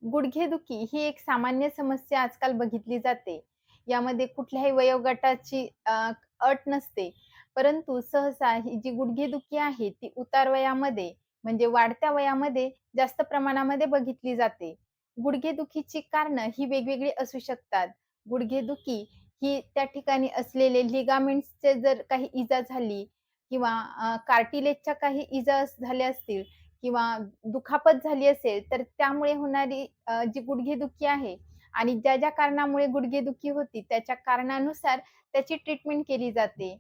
गुडघेदुखी ही एक सामान्य समस्या आजकाल बघितली जाते. यामध्ये कुठल्याही वयोगटाची अट नसते. परंतु सहसा ही जी गुडघेदुखी आहे ती उतार वयामध्ये म्हणजे वाढत्या वयामध्ये जास्त प्रमाणामध्ये बघितली जाते. गुडघेदुखीची कारणं ही वेगवेगळी असू शकतात. गुडघेदुखी ही त्या ठिकाणी असलेले लिगामेंट्सचे जर काही इजा झाली किंवा कार्टिलेजच्या काही इजा झाल्या असतील किंवा दुखापत झाली असेल, तर त्यामुळे होणारी जी गुडघेदुखी आहे आणि ज्या कारणामुळे गुडघेदुखी होती, त्याच्या कारणानुसार त्याची ट्रीटमेंट केली जाते.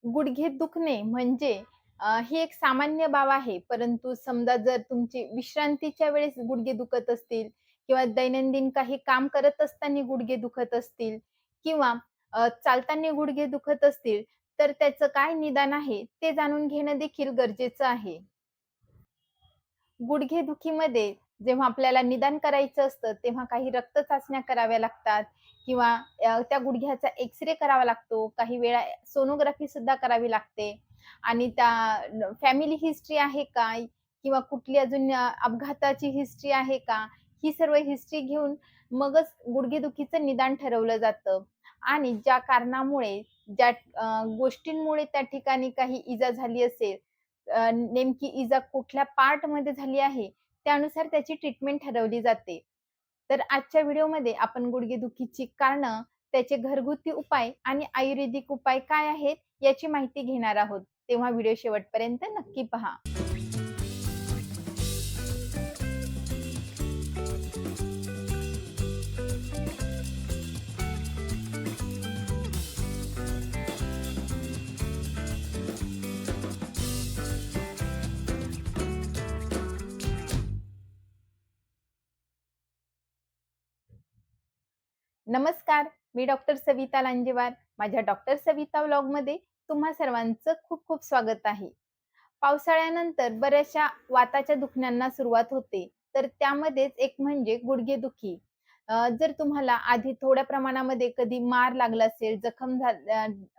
गुडघे दुखणे म्हणजे ही एक सामान्य बाब आहे. परंतु समजा जर तुमची विश्रांतीच्या वेळेस गुडघे दुखत असतील किंवा दैनंदिन काही काम करत असताना गुडघे दुखत असतील किंवा चालताना गुडघे दुखत असतील, तर त्याचं काय निदान आहे, ते जाणून घेणं देखील गरजेचं आहे. गुडघेदुखीमध्ये जेव्हा आपल्याला निदान करायचं असतं, तेव्हा काही रक्त चाचण्या कराव्या लागतात किंवा त्या गुडघ्याचा एक्स-रे करावा लागतो. काही वेळा सोनोग्राफी सुद्धा करावी लागते आणि त्या फॅमिली हिस्ट्री आहे का? किंवा कुठली अजून अपघाताची हिस्ट्री आहे का? ही सर्व हिस्ट्री घेऊन मगच गुडघेदुखीचं निदान ठरवलं जातं आणि ज्या कारणामुळे, ज्या गोष्टींमुळे त्या ठिकाणी काही इजा झाली असेल, नेमकी इजा कुठल्या पार्टमध्ये झाली आहे, त्यानुसार त्याची ट्रीटमेंट ठरवली जाते. तर आजच्या व्हिडिओमध्ये आपण गुडघेदुखीची कारणं, त्याचे घरगुती उपाय आणि आयुर्वेदिक उपाय काय आहेत, याची माहिती घेणार आहोत. तेव्हा व्हिडिओ शेवटपर्यंत नक्की पहा. नमस्कार, मी डॉक्टर सविता लांजेवार. माझ्या डॉक्टर सविता व्लॉगमध्ये तुम्हा सर्वांचं खूप खूप स्वागत आहे. पावसाळ्यानंतर बऱ्याचशा वाताच्या दुखण्यांना सुरुवात होते. तर त्यामध्येच एक म्हणजे गुडघेदुखी. जर तुम्हाला आधी थोड्या प्रमाणामध्ये कधी मार लागला असेल,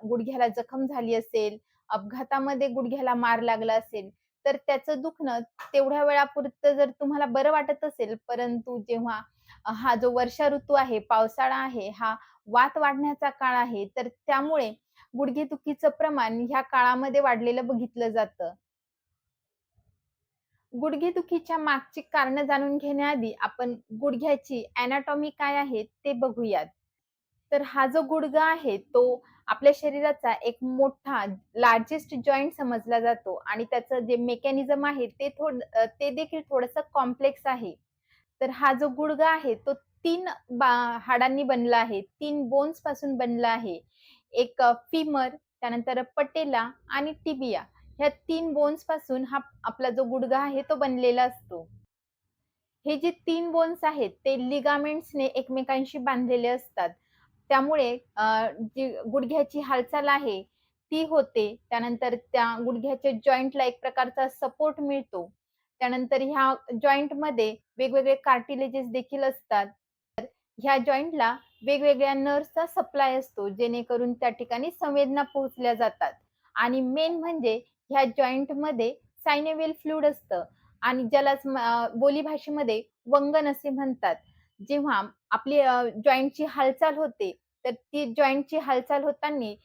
गुडघ्याला जखम झाली असेल, अपघातामध्ये गुडघ्याला मार लागला असेल, तर त्याचं दुखणं तेवढ्या वेळापुरतं जर तुम्हाला बरं वाटत असेल, परंतु जेव्हा हा जो वर्षा ऋतू आहे, पावसाळा आहे, हा वात वाढण्याचा काळ आहे, तर त्यामुळे गुडघेदुखीचं प्रमाण ह्या काळामध्ये वाढलेलं बघितलं जातं. गुडघेदुखीच्या मागची कारणं जाणून घेण्याआधी आपण गुडघ्याची एनाटॉमी काय आहे ते बघूयात. तर हा जो गुडघा आहे तो आपल्या शरीराचा एक मोठा लार्जेस्ट जॉइंट समजला जातो आणि त्याचं जे मेकॅनिझम आहे ते देखील थोडंसं कॉम्प्लेक्स आहे. तर हा जो गुडघा आहे तो 3 हाडांनी बनला आहे. 3 बोन्स पासून बनला आहे. एक फिमर, त्यानंतर पटेला आणि टिबिया ह्या 3 बोन्स पासून हा आपला जो गुडघा आहे तो बनलेला असतो. हे जे 3 बोन्स आहेत ते लिगामेंट्सने एकमेकांशी बांधलेले असतात. त्यामुळे जी गुडघ्याची हालचाल आहे ती होते. त्यानंतर त्या गुडघ्याच्या जॉइंटला एक प्रकारचा सपोर्ट मिळतो. त्यानंतर ह्या जॉइंटमध्ये वेगवेगळे कार्टिलेजेस देखील असतात. ह्या जॉइंटला वेगवेगळ्या नर्व्हचा सप्लाय असतो, जेणेकरून त्या ठिकाणी संवेदना पोहोचल्या जातात. आणि मेन म्हणजे ह्या जॉइंटमध्ये सायनोव्हियल फ्लुइड असतं आणि ज्यालाच बोलीभाषेमध्ये वंगण असे म्हणतात. जेव्हा आपली जॉइंटची हालचाल होते, तर ती जॉइंटची हालचाल होतांनी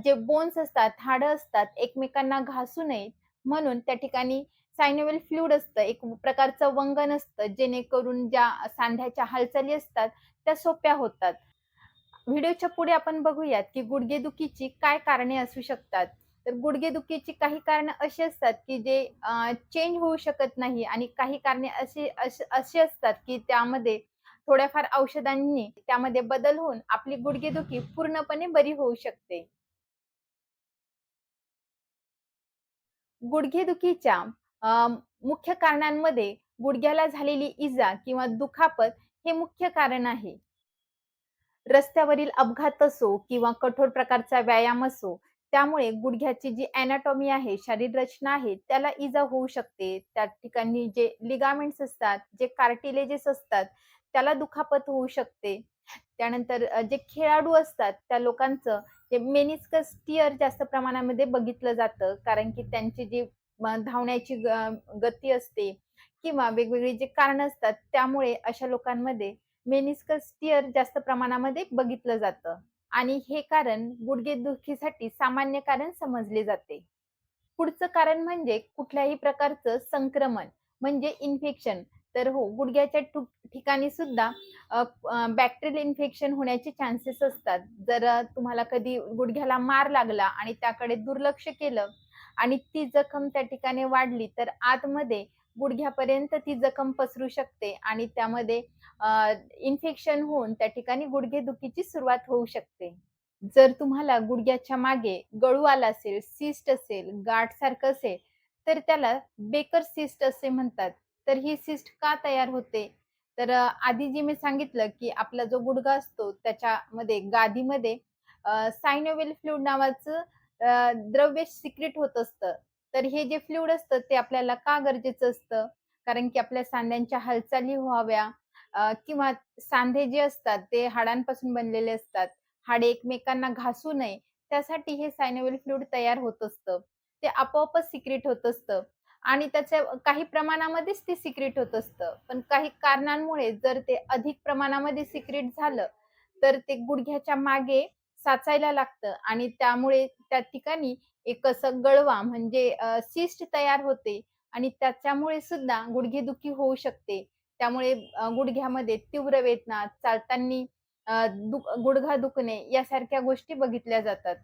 जे बोन्स असतात, हाडं असतात, एकमेकांना घासू नयेत म्हणून त्या ठिकाणी सायनोव्हियल फ्लुइड असतं. एक प्रकारचं वंगण असतं, जेणेकरून ज्या सांध्याच्या हालचाली असतात, त्या सोप्या होतात. व्हिडिओच्या पुढे आपण बघूयात, की गुडघेदुखीची काय कारणे असू शकतात. तर गुडघेदुखीची काही कारणं अशी असतात, की जे चेंज होऊ शकत नाही आणि काही कारणे अशी असतात, की त्यामध्ये थोड्याफार औषधांनी त्यामध्ये बदल होऊन आपली गुडघेदुखी पूर्णपणे बरी होऊ शकते. गुडघेदुखीच्या अ, मुख्य कारणांमध्ये गुडघ्याला झालेली इजा किंवा दुखापत हे मुख्य कारण आहे. रस्त्यावरील अपघात असो किंवा कठोर प्रकारचा व्यायाम असो, त्यामुळे गुडघ्याची जी एनाटॉमी आहे, शरीर रचना आहे, त्याला इजा होऊ शकते. त्या ठिकाणी जे लिगामेंट्स असतात, जे कार्टिलेजेस असतात, त्याला दुखापत होऊ शकते. त्यानंतर जे खेळाडू असतात, त्या लोकांचं जे मेनिस्कस टिअर जास्त प्रमाणामध्ये बघितलं जातं. कारण की त्यांची जी धावण्याची गती असते किंवा वेगवेगळी जे कारणं असतात त्यामुळे अशा लोकांमध्ये मेनिस्कस टिअर जास्त प्रमाणामध्ये बघितलं जातं आणि हे कारण गुडघेदुखीसाठी सामान्य कारण समजले जाते. पुढचं कारण म्हणजे कुठल्याही प्रकारचं संक्रमण म्हणजे इन्फेक्शन. तर हो, गुडघ्याच्या ठिकाणी सुद्धा बॅक्टेरियल इन्फेक्शन होण्याचे चान्सेस असतात. जर तुम्हाला कधी गुडघ्याला मार लागला आणि त्याकडे दुर्लक्ष केलं आणि ती जखम त्या ठिकाणी वाढली, तर आतमध्ये गुडघ्यापर्यंत ती जखम पसरू शकते आणि त्यामध्ये इन्फेक्शन होऊन त्या ठिकाणी गुडघेदुखीची सुरुवात होऊ शकते. जर तुम्हाला गुडघ्याच्या मागे गळू आला असेल, सिस्ट असेल, गाठसारखं असेल, तर त्याला बेकर सिस्ट असे म्हणतात. तर ही सिस्ट का तयार होते? तर आधी जे मी सांगितलं, की आपला जो गुडघा असतो त्याच्यामध्ये गादीमध्ये सायनोव्हिल फ्लुइड नावाचं द्रव्य सिक्रेट होत असतं. तर हे जे फ्लुइड असतं ते आपल्याला का गरजेचं असतं? कारण की आपल्या सांध्यांच्या हालचाली व्हाव्या किंवा सांधे जे असतात ते हाडांपासून बनलेले असतात. हाडे एकमेकांना घासू नये, त्यासाठी हे सायनोव्हिल फ्लुइड तयार होत असतं. ते आपोआपच सिक्रेट होत असतं आणि त्याच्या काही प्रमाणामध्येच ते सिक्रेट होत असतं. पण काही कारणांमुळे जर ते अधिक प्रमाणामध्ये सिक्रेट झालं, तर ते गुडघ्याच्या मागे साचायला लागतं आणि त्यामुळे त्या ठिकाणी एक असं गळवा म्हणजे सिस्ट तयार होते आणि त्याच्यामुळे सुद्धा गुडघेदुखी होऊ शकते. त्यामुळे गुडघ्यामध्ये तीव्र वेदना, चालताना गुडघा दुखणे यासारख्या गोष्टी बघितल्या जातात.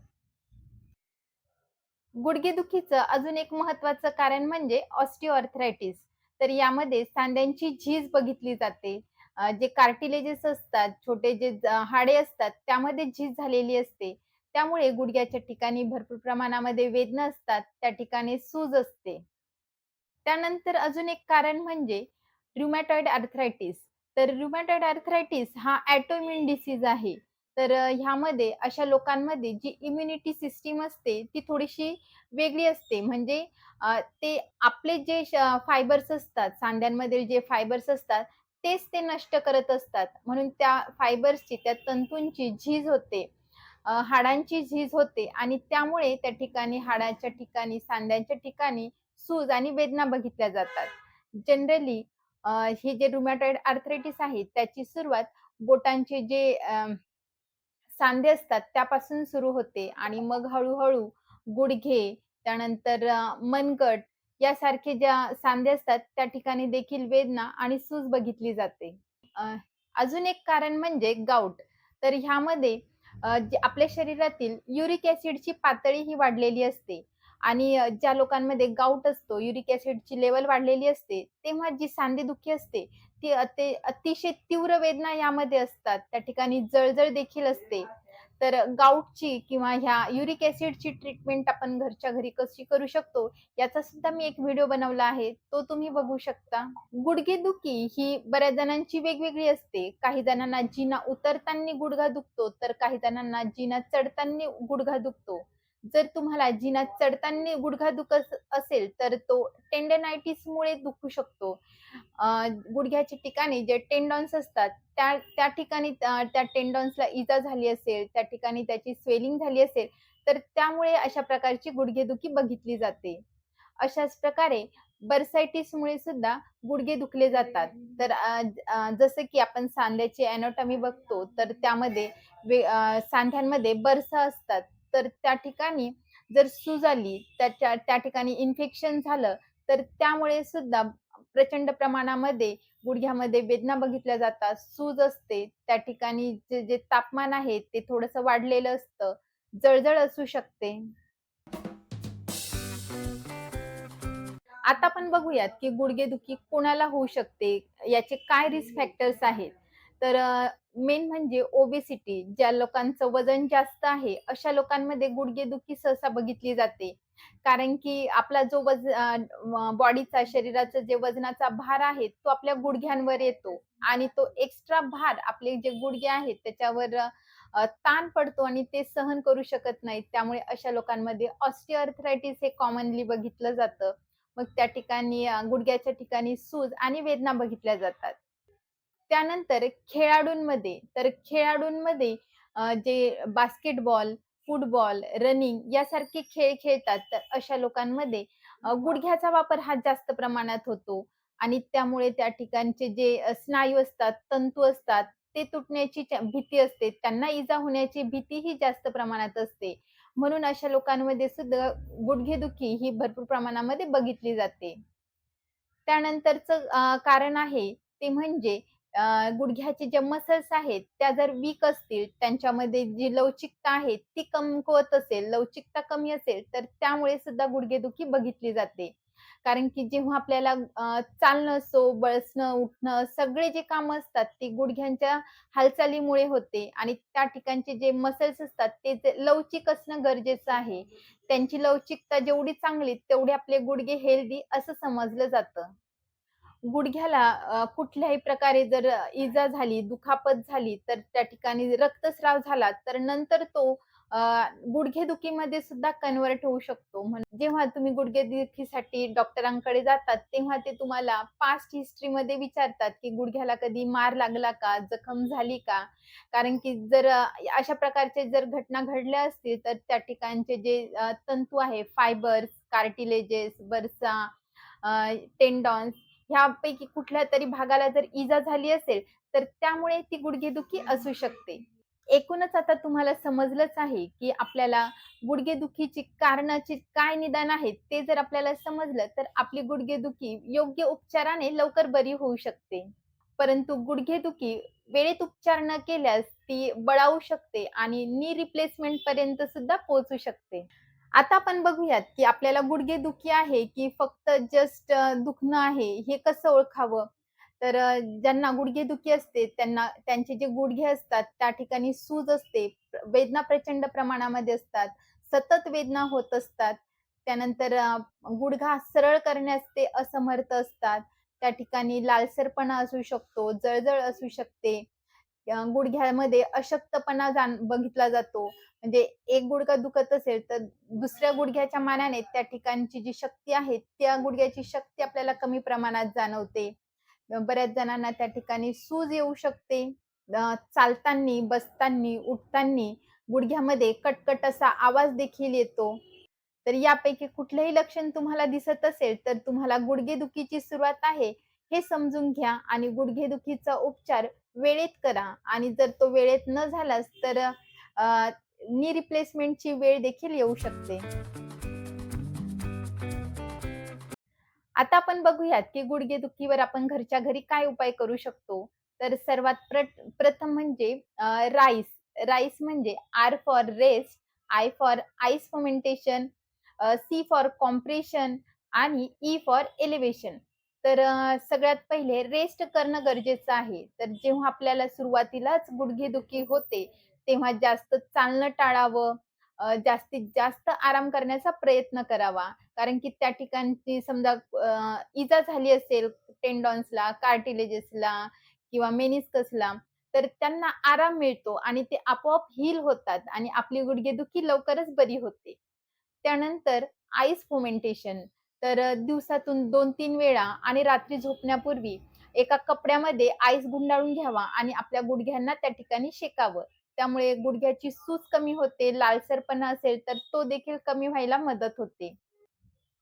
गुडघेदुखीचं अजून एक महत्त्वाचं कारण म्हणजे ऑस्टिओआर्थरायटिस. तर यामध्ये सांध्यांची झीज बघितली जाते. जे कार्टिलेजेस असतात, छोटे जे हाडे असतात, त्यामध्ये झीज झालेली असते. त्यामुळे गुडघ्याच्या ठिकाणी भरपूर प्रमाणामध्ये वेदना असतात, त्या ठिकाणी सूज असते. त्यानंतर अजून एक कारण म्हणजे रुमॅटॉइड आर्थरायटिस. तर रुमॅटॉइड आर्थरायटिस हा ऑटोइम्यून डिसीज आहे. तर ह्यामध्ये अशा लोकांमध्ये जी इम्युनिटी सिस्टम असते ती थोडीशी वेगळी असते. म्हणजे ते आपले जे फायबर्स असतात, सांध्यांमधील जे फायबर्स असतात, तेच ते नष्ट करत असतात. म्हणून त्या फायबर्सची, त्या तंतूंची झीज होते. हाडांची झीज होते आणि त्यामुळे त्या ठिकाणी हाडाच्या ठिकाणी, सांध्यांच्या ठिकाणी सूज आणि वेदना बघितल्या जातात. जनरली हे जे रुमॅटॉइड आर्थरायटिस आहे त्याची सुरुवात बोटांचे जे सांधे असतात त्यापासून सुरू होते आणि मग हळू-हळू गुडघे, त्यानंतर मनगट यासारखे ज्या सांधे असतात त्या ठिकाणी देखील वेदना आणि सूज बघितली जाते. अ, अजून एक कारण म्हणजे गाऊट. तर ह्यामध्ये जे आपल्या शरीरातील युरिक ॲसिडची पातळी ही वाढलेली असते आणि ज्या लोकांमध्ये गाऊट असतो, युरिक ॲसिडची लेव्हल वाढलेली असते, तेव्हा जी सांधेदुखी असते, ती अतिशय तीव्र वेदना यामध्ये असतात. त्या ठिकाणी जळजळ देखील असते. तर गाऊटची किंवा ह्या युरिक ॲसिडची ट्रीटमेंट आपण घरच्या घरी कशी करू शकतो, याचा सुद्धा मी एक व्हिडिओ बनवला आहे. तो तुम्ही बघू शकता. गुडघेदुखी ही बऱ्याच जणांची वेगवेगळी असते. काही जणांना जिना उतरताना गुडघा दुखतो, तर काही जणांना जिना चढताना गुडघा दुखतो. जर तुम्हाला जिना चढताना गुडघा दुखत असेल, तर तो टेंडनायटिसमुळे दुखू शकतो. गुडघ्याच्या ठिकाणी जे टेंडॉन्स असतात, त्या त्या ठिकाणी त्या टेंडॉन्सला इजा झाली असेल, त्या ठिकाणी त्याची स्वेलिंग झाली असेल, तर त्यामुळे अशा प्रकारची गुडघेदुखी बघितली जाते. अशाच प्रकारे बर्सायटिसमुळे सुद्धा गुडघे दुखले जातात. तर जसं की आपण सांध्याची एनाटॉमी बघतो, तर त्यामध्ये सांध्यांमध्ये बरसा असतात. तर त्या ठिकाणी जर सूज आली, त्या ठिकाणी इन्फेक्शन झालं, तर त्यामुळे सुद्धा प्रचंड प्रमाणामध्ये गुडघ्यामध्ये वेदना बघितल्या जातात, सूज असते. त्या ठिकाणी जे तापमान आहे, ते थोडंसं वाढलेलं असतं. जळजळ असू शकते. आता आपण बघूयात, की गुडघेदुखी कोणाला होऊ शकते, याचे काय रिस्क फॅक्टर्स आहेत. तर मेन म्हणजे ओबेसिटी. ज्या लोकांचं वजन जास्त आहे, अशा लोकांमध्ये गुडघेदुखी सहसा बघितली जाते. कारण की आपला जो बॉडीचा, शरीराचा जे वजनाचा भार आहे, तो आपल्या गुडघ्यांवर येतो आणि तो एक्स्ट्रा भार आपले जे गुडघे आहेत त्याच्यावर ताण पडतो आणि ते सहन करू शकत नाहीत. त्यामुळे अशा लोकांमध्ये ऑस्टिओआर्थरायटिस हे कॉमनली बघितलं जातं. मग त्या ठिकाणी गुडघ्याच्या ठिकाणी सूज आणि वेदना बघितल्या जातात. त्यानंतर खेळाडूंमध्ये जे बास्केटबॉल, फुटबॉल, रनिंग यासारखे खेळ खेळतात. तर अशा लोकांमध्ये गुडघ्याचा वापर हा जास्त प्रमाणात होतो आणि त्यामुळे त्या ठिकाणचे जे स्नायू असतात, तंतू असतात, ते तुटण्याची भीती असते. त्यांना इजा होण्याची भीतीही जास्त प्रमाणात असते. म्हणून अशा लोकांमध्ये सुद्धा गुडघेदुखी ही भरपूर प्रमाणामध्ये बघितली जाते. त्यानंतरचं कारण आहे ते म्हणजे गुडघ्याचे जे मसल्स आहेत त्या जर वीक असतील, त्यांच्यामध्ये जी लवचिकता आहे ती कमकुवत असेल, लवचिकता कमी असेल, तर त्यामुळे सुद्धा गुडघेदुखी बघितली जाते. कारण की जेव्हा आपल्याला चालणं असो, बसणं, उठणं सगळे जे कामं असतात ती गुडघ्यांच्या हालचालीमुळे होते आणि त्या ठिकाणचे जे मसल्स असतात ते लवचिक असणं गरजेचं आहे. त्यांची लवचिकता जेवढी चांगली, तेवढे आपले गुडघे हेल्दी असं समजलं जातं. गुडघ्याला कुठल्याही प्रकारे जर इजा झाली, दुखापत झाली, तर त्या ठिकाणी रक्तस्राव झाला, तर नंतर तो अ, गुडघेदुखीमध्ये सुद्धा कन्व्हर्ट होऊ शकतो. जेव्हा तुम्ही गुडघेदुखीसाठी डॉक्टरांकडे जातात, तेव्हा ते तुम्हाला पास्ट हिस्ट्रीमध्ये विचारतात, की गुडघ्याला कधी मार लागला का? जखम झाली का? कारण की जर अशा प्रकारच्या जर घटना घडल्या असतील, तर त्या ठिकाणचे जे तंतू आहे, फायबर्स, कार्टिलेजेस, वरचा टेंडॉन्स ह्यापैकी कुठल्यातरी भागाला जर इजा झाली असेल, तर त्यामुळे ती गुडघेदुखी असू शकते. एकूणच आता तुम्हाला समजलंच आहे, की आपल्याला गुडघेदुखीची कारणाची काय निदान आहे, ते जर आपल्याला समजलं, तर आपली गुडघेदुखी योग्य उपचाराने लवकर बरी होऊ शकते. परंतु गुडघेदुखी वेळेत उपचार न केल्यास ती बळावू शकते आणि नी रिप्लेसमेंट पर्यंत सुद्धा पोहोचू शकते. आता आपण बघूयात, की आपल्याला गुडघेदुखी आहे, की फक्त जस्ट दुखणं आहे, हे कसं ओळखावं? तर ज्यांना गुडघेदुखी असते, त्यांना त्यांचे जे गुडघे असतात, त्या ठिकाणी सूज असते, वेदना प्रचंड प्रमाणामध्ये असतात, सतत वेदना होत असतात. त्यानंतर गुडघा सरळ करण्यास ते असमर्थ असतात. त्या ठिकाणी लालसरपणा असू शकतो, जळजळ असू शकते. गुडघ्यामध्ये अशक्तपणा बघितला जातो. म्हणजे एक गुडघा दुखत असेल, तर दुसऱ्या गुडघ्याच्या मानाने त्या ठिकाणची जी शक्ती आहे, त्या गुडघ्याची शक्ती आपल्याला कमी प्रमाणात जाणवते. बऱ्याच जणांना त्या ठिकाणी सूज येऊ शकते. चालतांनी, बसतांनी, उठतांनी गुडघ्यामध्ये कटकट असा आवाज देखील येतो. तर यापैकी कुठलंही लक्षण तुम्हाला दिसत असेल, तर तुम्हाला गुडघेदुखीची सुरुवात आहे, हे समजून घ्या आणि गुडघेदुखीचा उपचार वेळेत करा आणि जर तो वेळेत न झालाच, तर नी रिप्लेसमेंटची वेळ देखील येऊ शकते. आता आपण बघूयात, की गुडघेदुखीवर आपण घरच्या घरी काय उपाय करू शकतो. तर सर्वात प्रथम म्हणजे राईस. राईस म्हणजे R for rest, I for ice fermentation, C for compression आणि ई फॉर एलिव्हेशन. तर सगळ्यात पहिले रेस्ट करणं गरजेचं आहे. तर जेव्हा आपल्याला सुरुवातीलाच गुडघेदुखी होते, तेव्हा जास्त चालणं टाळावं. जास्तीत जास्त आराम करण्याचा प्रयत्न करावा. कारण की त्या ठिकाणची समजा इजा झाली असेल टेंडॉन्सला, कार्टिलेजेसला किंवा मेनिस्कसला, तर त्यांना आराम मिळतो आणि ते आपोआप हील होतात आणि आपली गुडघेदुखी लवकरच बरी होते. त्यानंतर आईस फोमेंटेशन. तर दिवसातून 2-3 वेळा आणि रात्री झोपण्यापूर्वी एका कपड्यामध्ये आईस गुंडाळून घ्यावा आणि आपल्या गुडघ्यांना त्या ठिकाणी शेकावं. त्यामुळे गुडघ्याची सूज कमी होते, लालसरपणा असेल तर तो देखील कमी व्हायला मदत होते.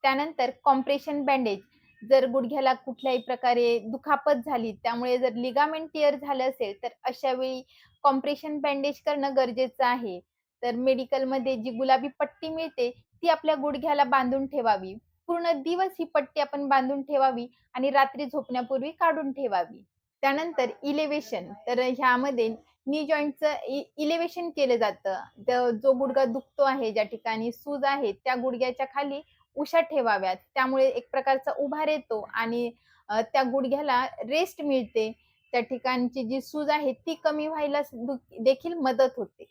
त्यानंतर कॉम्प्रेशन बँडेज. जर गुडघ्याला कुठल्याही प्रकारे दुखापत झाली, त्यामुळे जर लिगामेंट टिअर झालं असेल, तर अशा वेळी कॉम्प्रेशन बँडेज करणं गरजेचं आहे. तर मेडिकलमध्ये जी गुलाबी पट्टी मिळते, ती आपल्या गुडघ्याला बांधून ठेवावी. पूर्ण दिवस ही पट्टी आपण बांधून ठेवावी आणि रात्री झोपण्यापूर्वी काढून ठेवावी. त्यानंतर इलेव्हेशन. तर ह्यामध्ये नी जॉइंटचं इलेव्हेशन केलं जातं. जो गुडघा दुखतो आहे, ज्या ठिकाणी सूज आहे, त्या गुडघ्याच्या खाली उशा ठेवाव्यात. त्यामुळे एक प्रकारचा उभार येतो आणि त्या गुडघ्याला रेस्ट मिळते. त्या ठिकाणची जी सूज आहे, ती कमी व्हायला देखील मदत होते.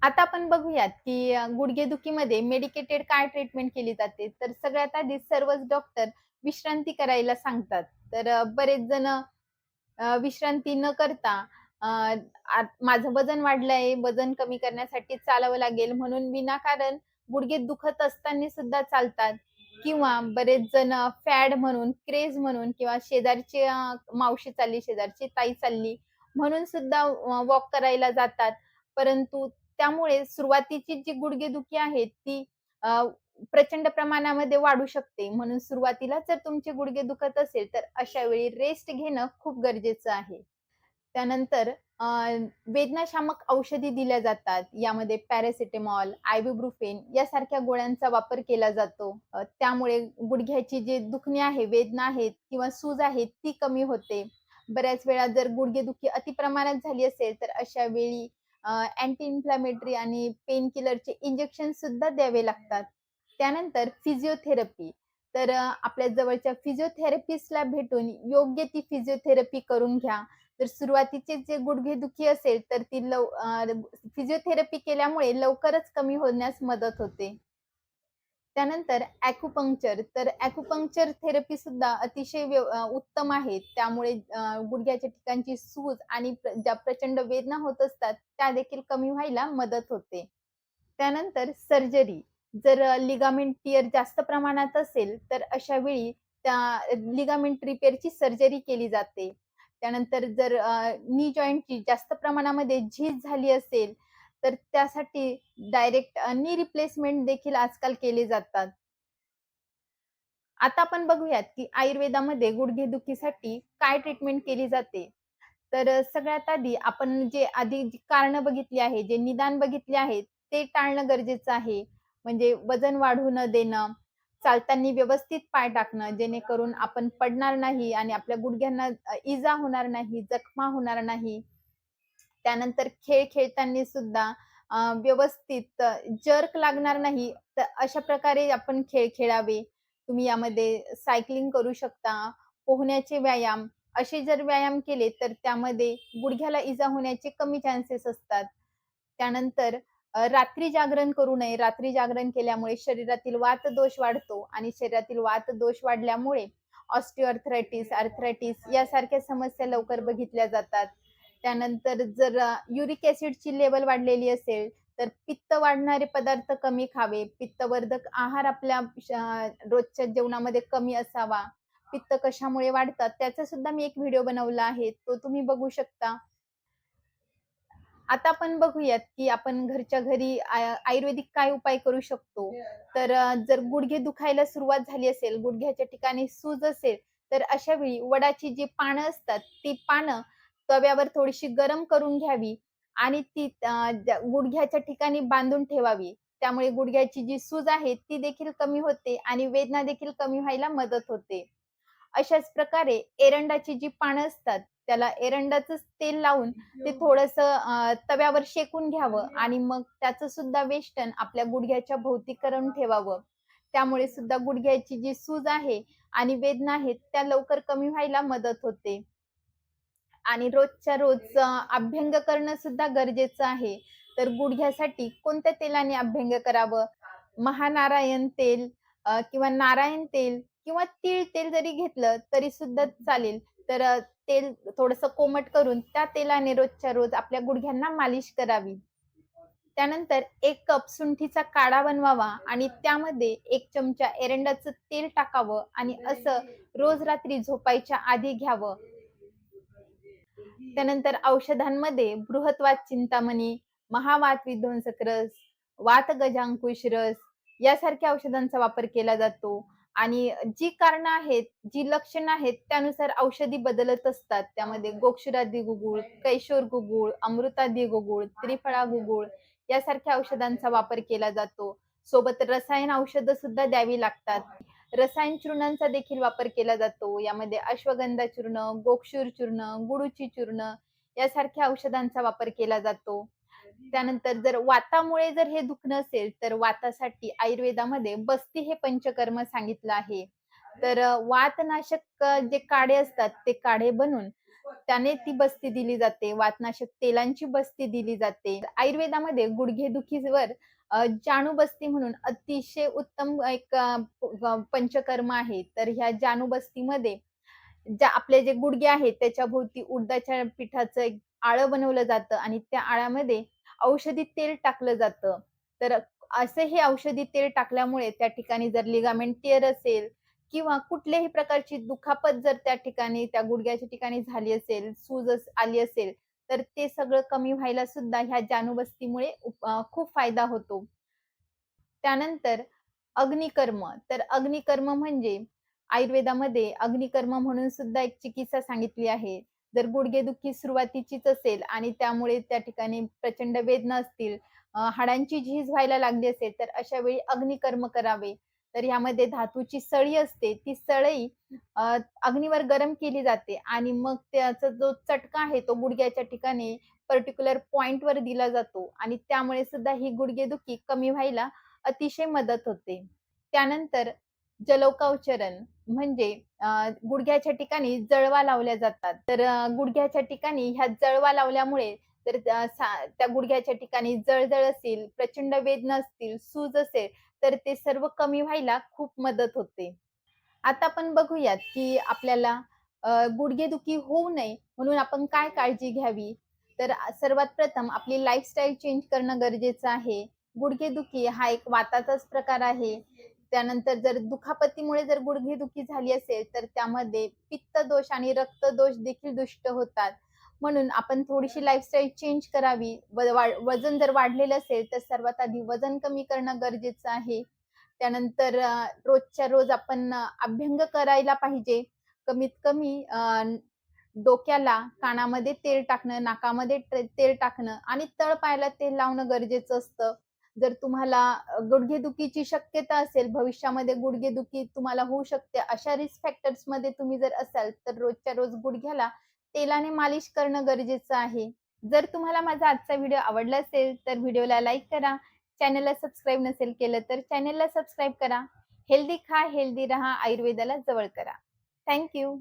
आता आपण बघूयात, की गुडघेदुखीमध्ये मेडिकेटेड काय ट्रीटमेंट केली जाते. तर सगळ्यात आधी सर्वच डॉक्टर विश्रांती करायला सांगतात. तर बरेच जण विश्रांती न करता अ, माझं वजन वाढलंय, वजन कमी करण्यासाठी चालावं लागेल म्हणून विनाकारण गुडघे दुखत असताना सुद्धा चालतात किंवा बरेच जण फॅड म्हणून, क्रेझ म्हणून किंवा शेजारची मावशी चालली, शेजारची ताई चालली म्हणून सुद्धा वॉक करायला जातात. परंतु त्यामुळे सुरुवातीची जी गुडघेदुखी आहे ती प्रचंड प्रमाणामध्ये वाढू शकते. म्हणून सुरुवातीला जर तुमचे गुडघे दुखत असेल, तर अशा वेळी रेस्ट घेणं खूप गरजेचं आहे. त्यानंतर अ, वेदनाशामक औषधी दिल्या जातात. यामध्ये पॅरासिटामॉल, आयबुप्रोफेन यासारख्या गोळ्यांचा वापर केला जातो. त्यामुळे गुडघ्याची जे दुखणे आहे, वेदना आहेत किंवा सूज आहे ती कमी होते. बऱ्याच वेळा जर गुडघेदुखी अति प्रमाणात झाली असेल, तर अशा वेळी अँटी इन्फ्लेमेटरी आणि पेन किलरचे इंजेक्शन सुद्धा द्यावे लागतात. त्यानंतर फिजिओथेरपी. तर आपल्या जवळच्या फिजिओथेरपिस्टला भेटून योग्य ती फिजिओथेरपी करून घ्या. तर सुरुवातीचे जे गुडघेदुखी असेल, तर ती फिजिओथेरपी केल्यामुळे लवकरच कमी होण्यास मदत होते. त्यानंतर ॲक्युपंक्चर. तर ॲक्युपंक्चर थेरपी सुद्धा अतिशय उत्तम आहे. त्यामुळे गुडघ्याच्या ठिकाणची सूज आणि ज्या प्रचंड वेदना होत असतात, त्या देखील कमी व्हायला मदत होते. त्यानंतर सर्जरी. जर लिगामेंट टिअर जास्त प्रमाणात असेल, तर अशा वेळी त्या लिगामेंट रिपेअरची सर्जरी केली जाते. त्यानंतर जर नी जॉइंटची जास्त प्रमाणामध्ये झीज झाली असेल, तर त्यासाठी डायरेक्ट नी रिप्लेसमेंट देखील आजकाल केले जातात. आता आपण बघूयात, की आयुर्वेदामध्ये गुडघेदुखीसाठी काय ट्रीटमेंट केली जाते. तर सगळ्यात आधी आपण जे आधी जी कारणं बघितली आहे, जे निदान बघितले आहेत, ते टाळणं गरजेचं आहे. म्हणजे वजन वाढू न देणं, चालताना व्यवस्थित पाय टाकणं, जेणेकरून आपण पडणार नाही आणि आपल्या गुडघ्यांना इजा होणार नाही, जखमा होणार नाही. त्यानंतर खेळ खेळताना सुद्धा व्यवस्थित जर्क लागणार नाही, तर अशा प्रकारे आपण खेळ खेळावे. तुम्ही यामध्ये सायकलिंग करू शकता, पोहण्याचे व्यायाम, असे जर व्यायाम केले, तर त्यामध्ये गुडघ्याला इजा होण्याचे कमी चान्सेस असतात. त्यानंतर रात्री जागरण करू नये. रात्री जागरण केल्यामुळे शरीरातील वातदोष वाढतो आणि शरीरातील वातदोष वाढल्यामुळे ऑस्टिओआर्थरायटिस, आर्थरायटिस यासारख्या समस्या लवकर बघितल्या जातात. त्यानंतर जर युरिक ॲसिडची लेव्हल वाढलेली असेल, तर पित्त वाढणारे पदार्थ कमी खावे. पित्तवर्धक आहार आपल्या रोजच्या जेवणामध्ये कमी असावा. पित्त कशामुळे वाढतात त्याचा सुद्धा मी एक व्हिडिओ बनवला आहे. तो तुम्ही बघू शकता. आता आपण बघूयात, की आपण घरच्या घरी आयुर्वेदिक काय उपाय करू शकतो. तर जर गुडघे दुखायला सुरुवात झाली असेल, गुडघ्याच्या ठिकाणी सूज असेल, तर अशा वेळी वडाची जी पानं असतात, ती पानं तव्यावर थोडीशी गरम करून घ्यावी आणि ती गुडघ्याच्या ठिकाणी बांधून ठेवावी. त्यामुळे गुडघ्याची जी सूज आहे, ती देखील कमी होते आणि वेदना देखील कमी व्हायला मदत होते. अशाच प्रकारे एरंडाची जी पानं असतात, त्याला एरंडाचंच तेल लावून ते थोडंसं तव्यावर शेकून घ्यावं आणि मग त्याचं सुद्धा वेष्टन आपल्या गुडघ्याच्या भोवती करून ठेवावं. त्यामुळे सुद्धा गुडघ्याची जी सूज आहे आणि वेदना आहेत, त्या लवकर कमी व्हायला मदत होते. आणि रोजच्या रोज अभ्यंग करणं सुद्धा गरजेचं आहे. तर गुडघ्यासाठी कोणत्या तेलाने अभ्यंग करावं? महानारायण तेल किंवा नारायण तेल किंवा तीळ तेल जरी घेतलं तरी सुद्धा चालेल. तर तेल थोडंसं कोमट करून त्या तेलाने रोजच्या रोज आपल्या गुडघ्यांना मालिश करावी. त्यानंतर 1 कप सुंठीचा काढा बनवावा आणि त्यामध्ये 1 चमचा एरंडाचं तेल टाकावं आणि असं रोज रात्री झोपायच्या आधी घ्यावं. त्यानंतर औषधांमध्ये बृहतवात चिंतामणी, महावात विध्वंसक रस, वातगजांकुश रस यासारख्या औषधांचा वापर केला जातो आणि जी कारणं आहेत, जी लक्षणं आहेत त्यानुसार औषधी बदलत असतात. त्यामध्ये गोक्षुरादी गुगुळ, कैशोर गुगुळ, अमृतादी गुगुळ, त्रिफळा गुगुळ यासारख्या औषधांचा वापर केला जातो. सोबत रसायन औषधं सुद्धा द्यावी लागतात. रसायन चूर्णांचा देखील वापर केला जातो. यामध्ये अश्वगंधा चूर्ण, गोक्षूर चूर्ण, गुळूची चूर्ण यासारख्या औषधांचा वापर केला जातो. त्यानंतर जर वातामुळे जर हे दुखणं असेल, तर वातासाठी आयुर्वेदामध्ये बस्ती हे पंचकर्म सांगितलं आहे. तर वातनाशक जे काढे असतात, ते काढे बनवून त्याने ती बस्ती दिली जाते. वातनाशक तेलांची बस्ती दिली जाते. आयुर्वेदामध्ये गुडघेदुखीवर जाणूबस्ती म्हणून अतिशय उत्तम एक पंचकर्म आहे. तर ह्या जाणूबस्तीमध्ये ज्या आपले जे गुडघे आहेत त्याच्याभोवती उडदाच्या पिठाचं एक आळं बनवलं जातं आणि त्या आळ्यामध्ये औषधी तेल टाकलं जातं. तर असं हे औषधी तेल टाकल्यामुळे त्या ठिकाणी जर लिगामेंट टिअर असेल किंवा कुठल्याही प्रकारची दुखापत जर त्या ठिकाणी, त्या गुडघ्याच्या ठिकाणी झाली असेल, सूज आली असेल, तर ते सगळं कमी व्हायला सुद्धा ह्या जाणूबस्तीमुळे खूप फायदा होतो. त्यानंतर अग्निकर्म. तर अग्निकर्म म्हणजे आयुर्वेदामध्ये अग्निकर्म म्हणून सुद्धा एक चिकित्सा सांगितली आहे. जर गुडघेदुखी सुरुवातीचीच असेल आणि त्यामुळे त्या ठिकाणी प्रचंड वेदना असतील, हाडांची झीज व्हायला लागली असेल, तर अशा वेळी अग्निकर्म करावे. तर ह्यामध्ये धातूची सळी असते, ती सळई अग्नीवर गरम केली जाते आणि मग त्याचा जो चटका आहे, तो गुडघ्याच्या ठिकाणी पर्टिक्युलर पॉइंटवर दिला जातो आणि त्यामुळे सुद्धा ही गुडघेदुखी कमी व्हायला अतिशय मदत होते. त्यानंतर जलोकावचरण म्हणजे गुडघ्याच्या ठिकाणी जळवा लावल्या जातात. तर गुडघ्याच्या ठिकाणी ह्या जळवा लावल्यामुळे तर त्या गुडघ्याच्या ठिकाणी जळजळ असेल, प्रचंड वेदना असतील, सूज असेल, तर ते सर्व कमी व्हायला खूप मदत होते. आता आपण बघूयात, की आपल्याला गुडघेदुखी होऊ नये म्हणून आपण काय काळजी घ्यावी? तर सर्वात प्रथम आपली लाईफस्टाईल चेंज करणं गरजेचं आहे. गुडघेदुखी हा एक वाताचाच प्रकार आहे. त्यानंतर जर दुखापतीमुळे जर गुडघेदुखी झाली असेल, तर त्यामध्ये पित्तदोष आणि रक्तदोष देखील दुष्ट होतात. म्हणून आपण थोडीशी लाईफस्टाईल चेंज करावी. वजन जर वाढलेलं असेल, तर सर्वात आधी वजन कमी करणं गरजेचं आहे. त्यानंतर रोजच्या रोज आपण अभ्यंग करायला पाहिजे. कमीत कमी डोक्याला, कानामध्ये तेल टाकणं, नाकामध्ये तेल टाकणं आणि तळपायाला तेल लावणं गरजेचं असतं. जर तुम्हाला गुडघेदुखीची शक्यता असेल, भविष्यामध्ये गुडघेदुखी तुम्हाला होऊ शकते, अशा रिस्क फॅक्टर्समध्ये तुम्ही जर असाल, तर रोजच्या रोज गुडघ्याला तेलाने मालिश करणं गरजेचं आहे. जर तुम्हाला माझा आजचा व्हिडिओ आवडला असेल, तर व्हिडिओला लाईक करा. चॅनलला सबस्क्राईब नसेल केलं, तर चॅनलला सबस्क्राईब करा. हेल्दी खा, हेल्दी राहा, आयुर्वेदाला जवळ करा. Thank you.